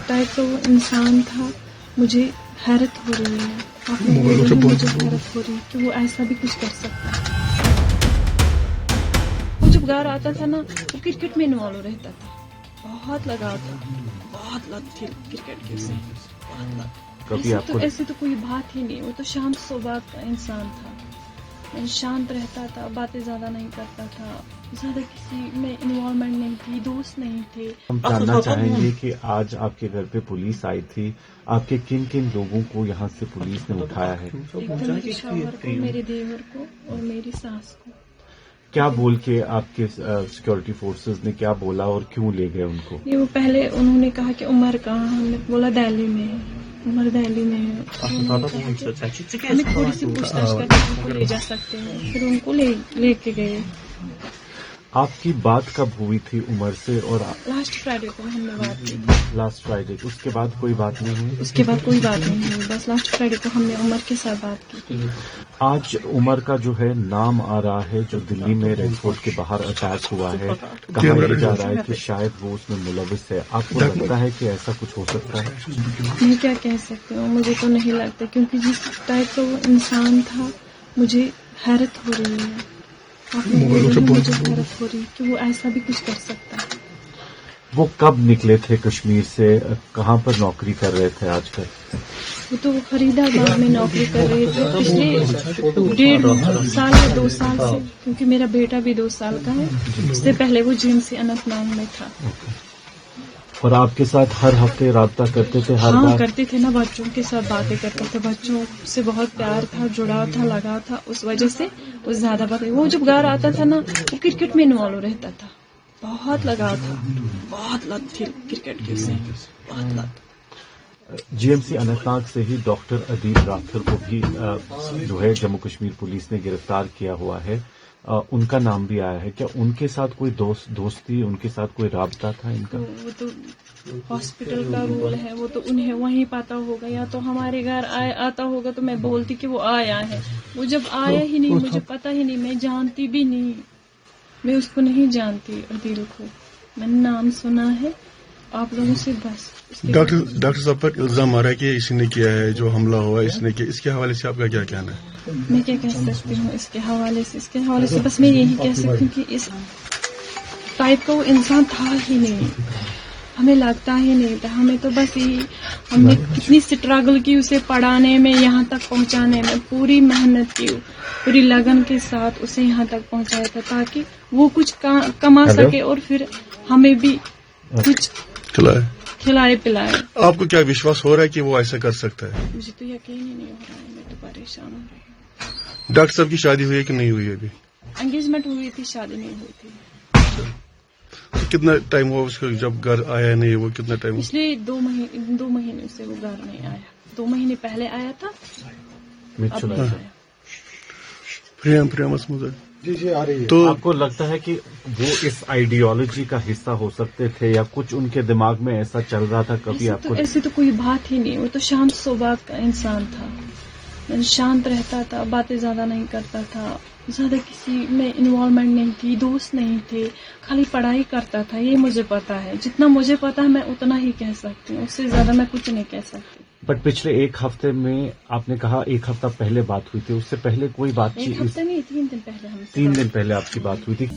Type का वो इंसान था, मुझे हैरत हो रही है। आप लोग बोल रहे हैं, मुझे हैरत हो रही है कि वो ऐसा भी कुछ कर सकता है। वो जब घर आता था ना, वो क्रिकेट में इन्वॉल्व रहता था, बहुत लगाव था, बहुत लत थी क्रिकेट की उसे, बहुत लत। कभी आपको ऐसे तो कोई बात ही नहीं, वो तो शांत स्वभाव का इंसान था, शांत रहता था, बातें ज्यादा नहीं करता था, ज्यादा किसी में इन्वॉल्वमेंट नहीं थी, दोस्त नहीं थे। हम जानना चाहेंगे कि आज आपके घर पे पुलिस आई थी, आपके किन किन लोगों को यहाँ से पुलिस ने उठाया है? एक तो मेरे शौहर को, मेरे देवर को और मेरी सास को। क्या बोल के आपके सिक्योरिटी फोर्सेस ने क्या बोला और क्यों ले गए उनको? ये वो पहले उन्होंने कहा कि उमर कहाँ, हमने बोला दिल्ली में है, उमर दिल्ली में है। हमें थोड़ी सी पूछताछ करके उनको ले जा सकते हैं, फिर उनको लेके गए। आपकी बात कब हुई थी उमर से? और लास्ट फ्राइडे को हमने बात की थी। लास्ट फ्राइडे, उसके बाद कोई बात नहीं हुई? उसके बाद कोई बात नहीं हुई, बस लास्ट फ्राइडे को हमने उमर के साथ बात की थी। आज उमर का जो है नाम आ रहा है, जो दिल्ली में रेड फोर्ट के बाहर अटैक हुआ है, कहा यह जा रहा है कि शायद वो उसमें मुलविस है। आपको लगता है कि ऐसा कुछ हो सकता है? मैं क्या कह सकती हूँ, मुझे तो नहीं लगता, क्योंकि जिस टाइप का वो इंसान था, मुझे हैरत हो रही है। आप लोग बोल रहे हैं, मुझे हैरत हो रही है कि वो ऐसा भी कुछ कर सकता है। वो कब निकले थे कश्मीर से? कहाँ पर नौकरी कर रहे थे आजकल? वो तो फरीदाबाद में नौकरी कर रहे थे पिछले 1.5 साल या 2 साल से, क्योंकि मेरा बेटा भी 2 साल का है। उससे पहले वो GMC अनंतनाग में था। और आपके साथ हर हफ्ते राब्ता करते थे? हर हाँ बार करते थे ना, बच्चों के साथ बातें करते थे, बच्चों से बहुत प्यार था, जुड़ाव था, लगाव था, उस वजह से वो ज्यादा बातें। वो जब घर आता था ना, वो क्रिकेट में इन्वॉल्व रहता था, बहुत लगाव था, बहुत लत थी क्रिकेट की उसे, बहुत लत। GMC अनंतनाग से ही डॉक्टर अदील राठौर को भी जो है जम्मू कश्मीर पुलिस ने गिरफ्तार किया हुआ है। उनका नाम भी आया है। क्या उनके साथ कोई दोस्ती, उनके साथ कोई राबता था इनका? वो तो हॉस्पिटल का रूल है, वो तो उन्हें वहीं पता होगा, या तो हमारे घर आता होगा तो मैं बोलती कि वो आया है। वो जब आया ही नहीं, मुझे पता ही नहीं, मैं जानती भी नहीं, मैं उसको नहीं जानती अदील को, मैंने नाम सुना है आप लोगों से बस। डॉक्टर साहब पर इल्जाम आ रहा है कि इसी ने किया है, जो हमला हुआ इसने किया। इसके हवाले से आपका क्या कहना है? मैं क्या कह सकती हूँ इसके हवाले से बस मैं यही कह सकती हूँ कि इस टाइप का वो इंसान था ही नहीं, हमें लगता ही नहीं था। हमें तो बस यही, हमने कितनी स्ट्रगल की उसे पढ़ाने में, यहाँ तक पहुँचाने में, पूरी मेहनत की, पूरी लगन के साथ उसे यहाँ तक पहुँचाया था, ताकि वो कुछ कमा सके और फिर हमें भी कुछ खिलाए पिलाए। आपको क्या विश्वास हो रहा है कि वो ऐसा कर सकता है? मुझे तो यकीन ही नहीं हो रहा है, मैं तो परेशान हो रही हूँ। डॉक्टर साहब की शादी हुई है कि नहीं हुई है? अभी एंगेजमेंट हुई थी, शादी नहीं हुई थी। तो कितना टाइम हुआ उसको जब घर आया नहीं? वो कितना टाइम? पिछले 2 महीने से वो घर नहीं आया। 2 महीने पहले आया था, अब नहीं आया। प्रिया तो आपको लगता है कि वो इस आइडियोलॉजी का हिस्सा हो सकते थे, या कुछ उनके दिमाग में ऐसा चल रहा था कभी आपको? ऐसे तो कोई बात ही नहीं, वो तो शांत स्वभाव का इंसान था, शांत रहता था, बातें ज्यादा नहीं करता था, ज्यादा किसी में इन्वॉल्वमेंट नहीं थी, दोस्त नहीं थे, खाली पढ़ाई करता था। ये मुझे पता है, जितना मुझे पता है मैं उतना ही कह सकती हूँ, उससे ज्यादा मैं कुछ नहीं कह सकती। बट पिछले 1 हफ्ते में आपने कहा 1 हफ्ता पहले बात हुई थी, उससे पहले कोई बातचीत? 1 हफ्ते नहीं, 3 दिन पहले 3 दिन पहले आपकी बात हुई थी।